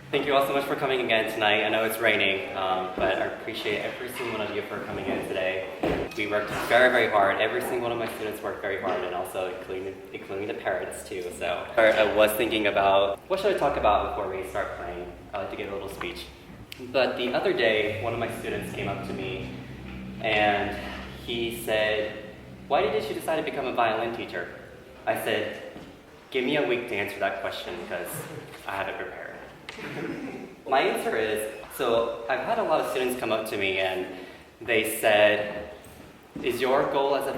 Thank you all so much for coming again tonight. I know it's raining, but I appreciate every single one of you for coming in today. We worked very, very hard. Every single one of my students worked very hard, and also including the parents too. So I was thinking about what should I talk about before we start playing. I like to give a little speech. But the other day, one of my students came up to me, and he said, "Why did you decide to become a violin teacher?" I said, "Give me a week to answer that question because I haven't prepared." My answer is, so I've had a lot of students come up to me and they said, is your goal as a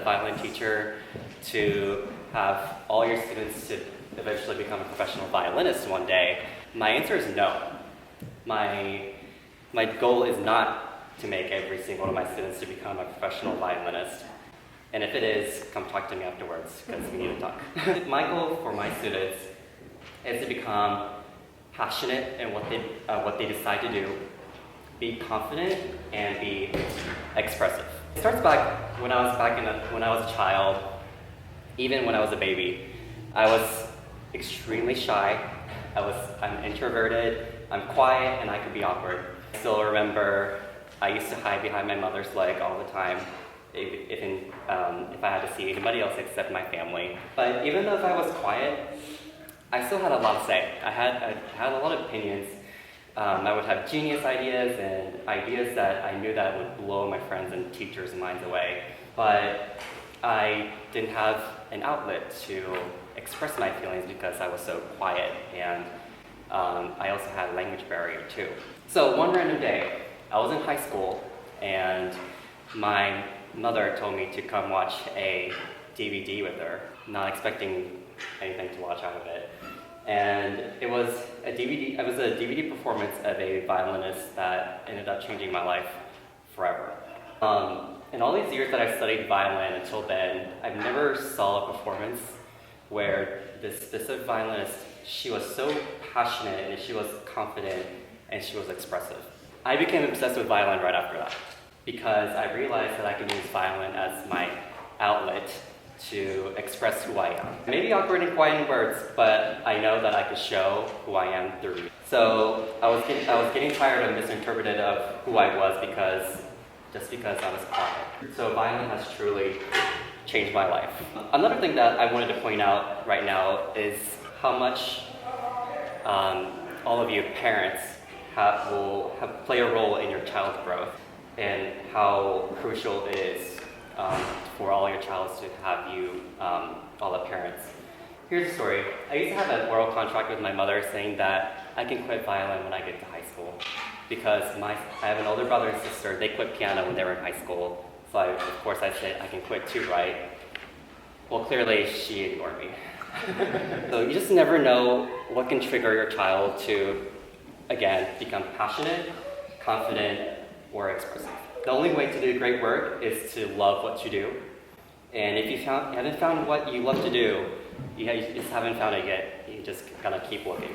violin teacher to have all your students to eventually become a professional violinist one day? My answer is no. My goal is not to make every single one of my students to become a professional violinist. And if it is, come talk to me afterwards because we need to talk. My goal for my students is to become passionate in what they decide to do, be confident, and be expressive. It starts back when I was a child, even when I was a baby. I was extremely shy. I'm introverted. I'm quiet, and I could be awkward. I still remember I used to hide behind my mother's leg all the time, if I had to see anybody else except my family. But even though if I was quiet, I still had a lot to say. I had a lot of opinions. I would have genius ideas and ideas that I knew that would blow my friends and teachers' minds away. But I didn't have an outlet to express my feelings because I was so quiet, and I also had a language barrier too. So one random day, I was in high school, and my mother told me to come watch a DVD with her, not expecting anything to watch out of it. And it was a DVD performance of a violinist that ended up changing my life forever. In all these years that I studied violin until then, I've never saw a performance where this specific violinist, she was so passionate and she was confident and she was expressive. I became obsessed with violin right after that because I realized that I could use violin as my outlet to express who I am. Maybe awkward and quiet in words, but I know that I could show who I am through music. So I was getting tired of misinterpreted of who I was just because I was quiet. So violin has truly changed my life. Another thing that I wanted to point out right now is how much all of you parents play a role in your child's growth and how crucial it is for all your childs to have you, all the parents. Here's a story. I used to have an oral contract with my mother saying that I can quit violin when I get to high school because I have an older brother and sister. They quit piano when they were in high school. So of course I said I can quit too, right? Well, clearly she ignored me. So you just never know what can trigger your child to, again, become passionate, confident, or expressive. The only way to do great work is to love what you do. And if you haven't found what you love to do, you just haven't found it yet. You just gotta keep looking.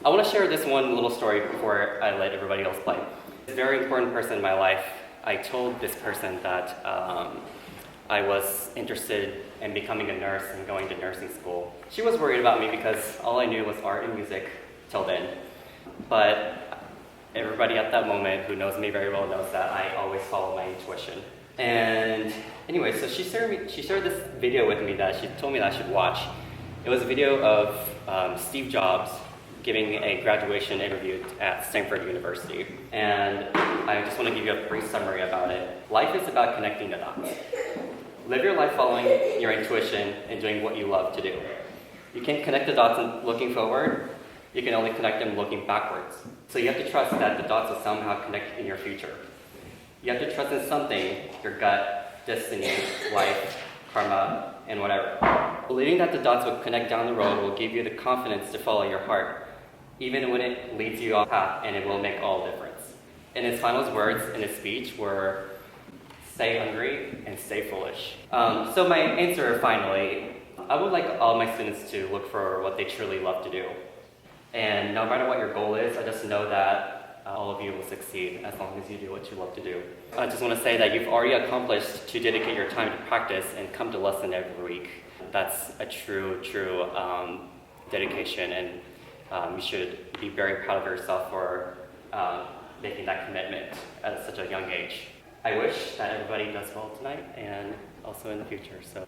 I want to share this one little story before I let everybody else play. A very important person in my life, I told this person that I was interested in becoming a nurse and going to nursing school. She was worried about me because all I knew was art and music till then. But everybody at that moment who knows me very well knows that I always follow my intuition. And anyway, so she shared this video with me that she told me that I should watch. It was a video of Steve Jobs giving a graduation interview at Stanford University. And I just want to give you a brief summary about it. Life is about connecting the dots. Live your life following your intuition and doing what you love to do. You can't connect the dots looking forward. You can only connect them looking backwards. So you have to trust that the dots will somehow connect in your future. You have to trust in something, your gut, destiny, life, karma, and whatever. Believing that the dots will connect down the road will give you the confidence to follow your heart, even when it leads you off path, and it will make all the difference. And his final words in his speech were, stay hungry and stay foolish. So my answer finally, I would like all my students to look for what they truly love to do. And no matter what your goal is, I just know that all of you will succeed as long as you do what you love to do. I just want to say that you've already accomplished to dedicate your time to practice and come to lesson every week. That's a true dedication, and you should be very proud of yourself for making that commitment at such a young age. I wish that everybody does well tonight and also in the future. So.